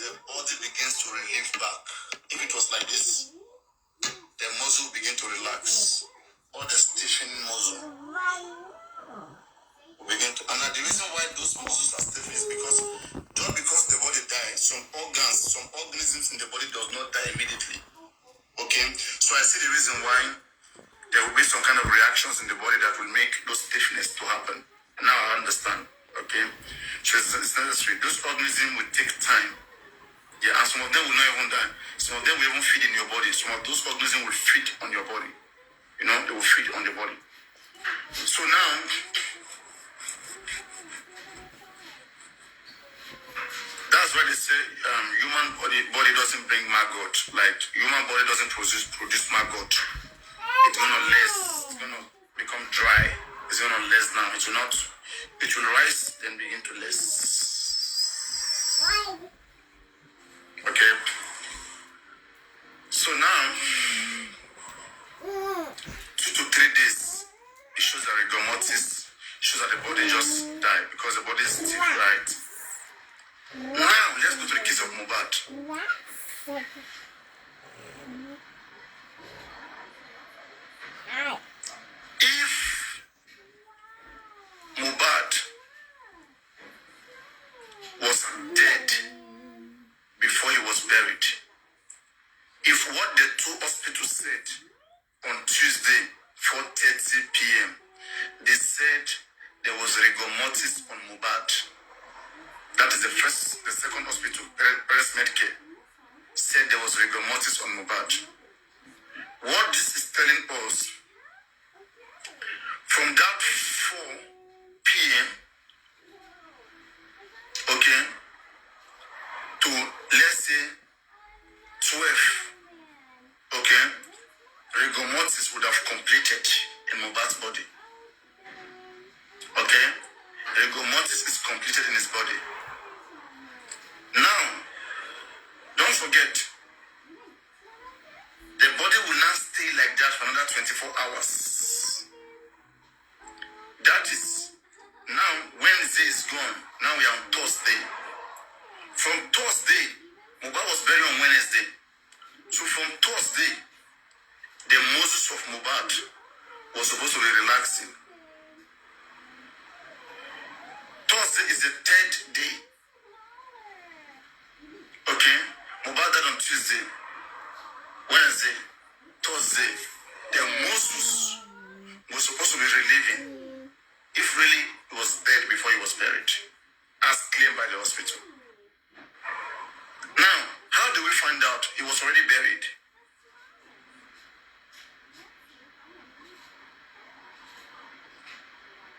the body begins to relieve back. If it was like this, the muscle begin to relax. All the stiffening muscle will begin to. And the reason why those muscles are stiff is because just because the body dies, some organisms in the body does not die immediately. Okay? So I see the reason why there will be some kind of reactions in the body that will make those stiffness to happen. And now I understand. Okay? So it's necessary. Those organisms will take time. Yeah, and some of them will not even die. Some of them will even feed in your body. Some of those organisms will feed on your body. You know, they will feed on the body. So now, that's why they say human body doesn't bring maggot. Like, human body doesn't produce maggot. It's gonna less. It's gonna become dry. It's gonna less now. It will not. It will rise then begin to less. Okay. So now, 2 to 3 days, it shows that rigormortis, shows that the body just died because the body is still right. Now, let's go to the case of Mohbad. If Mohbad was dead before he was buried, if what the 2 hospitals said on Tuesday, 4:30 p.m., they said there was rigormortis on Mohbad. That is the second hospital, Paris Medcare, said there was rigormortis on Mohbad. What this is telling us, from that 4 p.m., okay, to let's say 12, okay, rigormortis would have completed in Mohbad's body. Okay, rigormortis is completed in his body. Now, don't forget, the body will not stay like that for another 24 hours. That is, now Wednesday is gone. Now we are on Thursday. From Thursday, Mohbad was buried on Wednesday. So from Thursday, the muscles of Mohbad was supposed to be relaxing. Thursday is the 3rd day. Okay? Mohbad died on Tuesday, Wednesday, Thursday. The muscles were supposed to be relieving. If really he was dead before he was buried, as claimed by the hospital. Now, how do we find out he was already buried?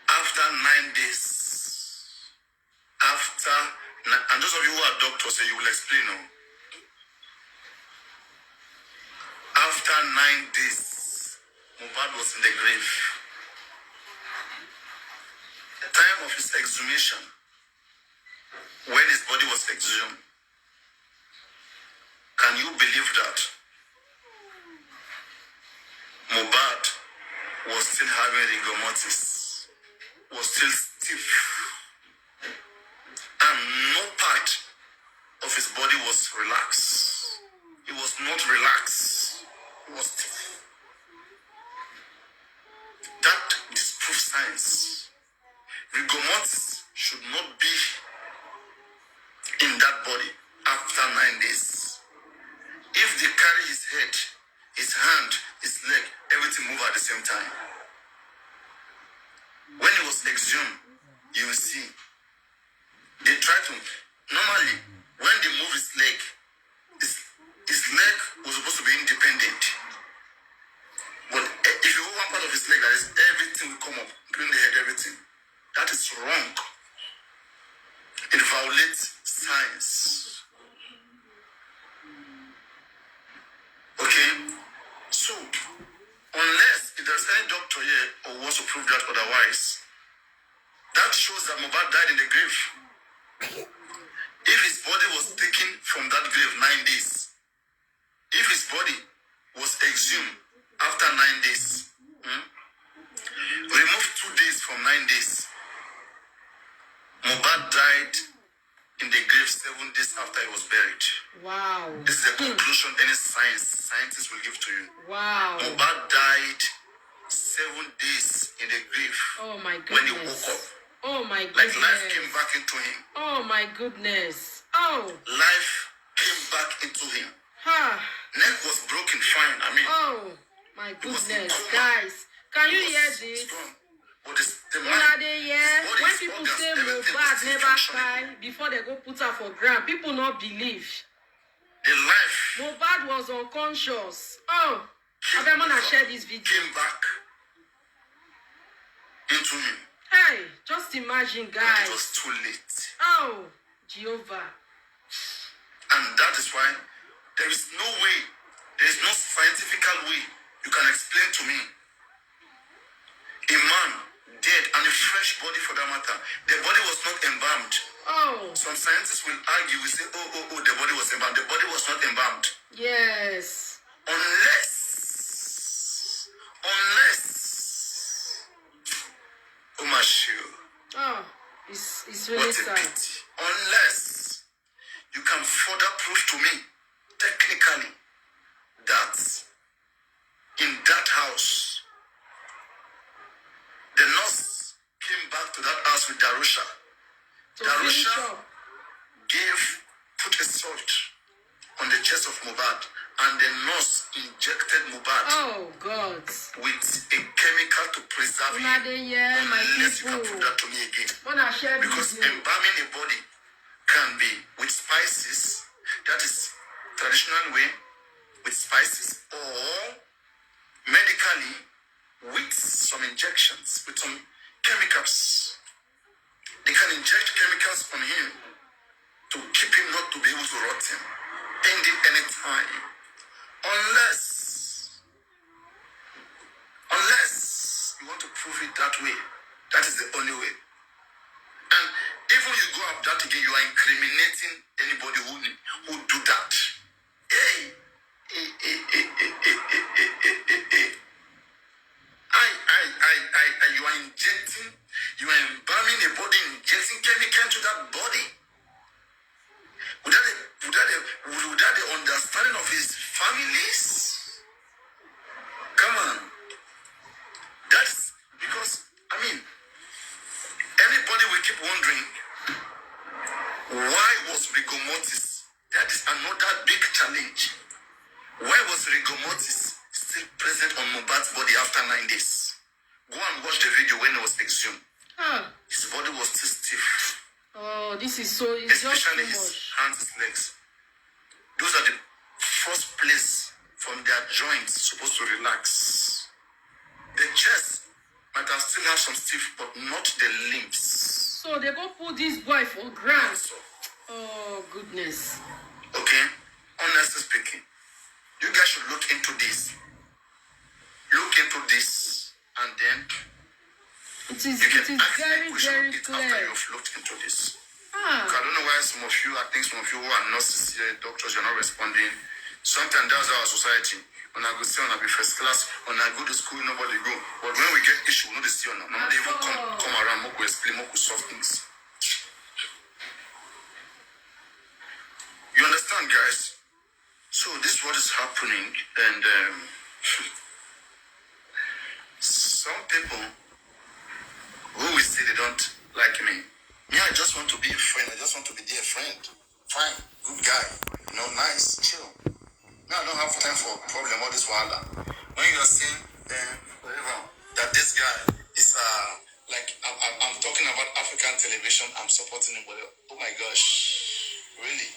After 9 days. And those of you who are doctors, so you will explain. No? After 9 days, Mohbad was in the grave. The time of his exhumation, when his body was exhumed, can you believe that Mohbad was still having rigormortis, was still stiff, and no part of his body was relaxed. He was not relaxed. He was stiff. That disproves science. Rigormortis should not be in that body after 9 days. If they carry his head, his hand, his leg, everything move at the same time. When he was exhumed, you will see, they try to, normally, when they move his leg was supposed to be independent. But if you move one part of his leg, that is, everything will come up, including the head, everything. That is wrong. It violates science. Okay? So, unless if there's any doctor here who wants to prove that otherwise, that shows that Mohbad died in the grave. If his body was taken from that grave 9 days, if his body was exhumed after 9 days, remove 2 days from 9 days, Mohbad died in the grave 7 days days after he was buried. Wow. This is the conclusion any scientist will give to you. Wow. Mohbad died 7 days in the grave. Oh my goodness. When he woke up. Oh my goodness. Like life came back into him. Oh my goodness. Oh. Life came back into him. Neck was broken, fine. I mean. Oh my goodness, guys. Can you hear this? When people say Mohbad never cry before they go put her for ground, people not believe. The life. Mohbad was unconscious. Oh, I'm gonna share this video. Came back into him. Hey, just imagine, guys. It was too late. Oh, Jehovah. And that is why there is no way, there is no scientific way you can explain to me a man dead and a fresh body for that matter. The body was not embalmed. Oh. Some scientists will argue, we say, oh, the body was embalmed. The body was not embalmed. Yes. Unless, oh my shoe. Oh, it's really sad. Pity. Unless you can further prove to me, technically, that in that house, the nurse came back to that house with Darusha. Darusha put a salt on the chest of Mohbad, and the nurse injected Mohbad. Oh God! With a chemical to preserve him. Unless you can prove that to me again. Because embalming a body can be with spices, that is traditional way, with spices, or medically with some injections, with some chemicals. They can inject chemicals on him to keep him not to be able to rot him, ending any time. Unless you want to prove it that way, that is the only way. And even you go up that again, you are incriminating anybody who do that. You are injecting, you are embalming a body, injecting chemical into that body. Without the understanding of his families? Come on. That's because, everybody will keep wondering, why was Rigormortis? That is another big challenge. Why was Rigormortis still present on Mohbad's body after 9 days? Go and watch the video when it was exhumed. His body was still stiff. Oh, this is so... Especially his hands, his legs. Those are the first place from their joints supposed to relax. The chest might have still have some stiff, but not the limbs. So they go put this boy for ground. So. Oh, goodness. Okay? Honestly speaking, you guys should look into this. Look into this, and then it is very, very clear. After you've looked into this. I don't know why some of you, I think some of you who are nurses here, doctors, you're not responding. Sometimes that's our society. When I go see on I be first class, when I go to school, nobody go. But when we get issue, we know they see on. Nobody even come around, more explain, more solve things. You understand, guys? So this is what is happening, and some people who will say they don't like me. Me, I just want to be a friend. I just want to be their friend. Fine, good guy, nice, chill. Now I don't have time for problem, all this wahala. When you are saying that this guy is I'm talking about African television, I'm supporting him, but oh my gosh, really?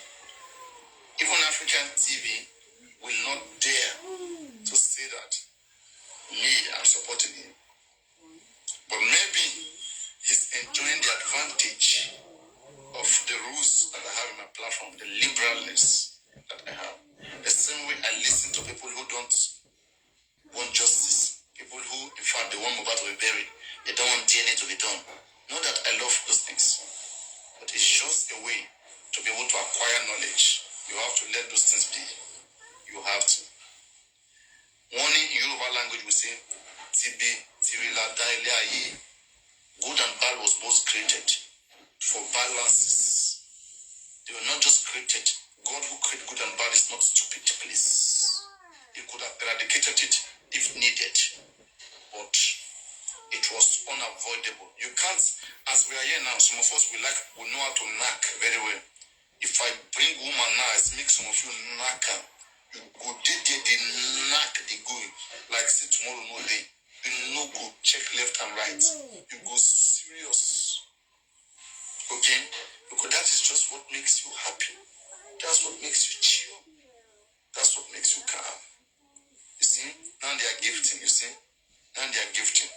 Even African TV will not dare to say that me, I'm supporting him. But maybe he's enjoying the advantage of the rules that I have in my platform, the liberalness that I have. The same way I listen to people who don't want justice, people who, in fact, they want Mohbad to be buried, they don't want DNA to be done. Not that I love those things, but it's just a way to be able to acquire knowledge. You have to let those things be. You have to. Warning in Yoruba language, we say, Tibi, Tirila, Daile, Aye. Good and bad was both created for balances. They were not just created, God who created good and bad is not stupid, please. He could have eradicated it if needed, but it was unavoidable. You can't, as we are here now, some of us we know how to knack very well. If I bring woman now, I make some of you knack her. You go the knack the go like say tomorrow no day. You no go check left and right. You go serious. Okay? Because that is just what makes you happy. That's what makes you chill. That's what makes you calm. You see? Now they are gifting, you see? Now they are gifting.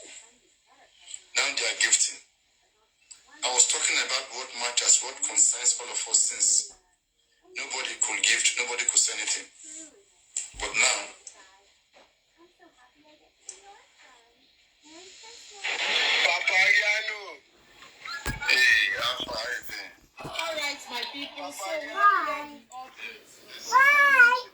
Now they are gifting. I was talking about what matters, what concerns all of us since nobody could gift, nobody could say anything. But now, hey, how are you doing? All right, my people. So Bye. Bye.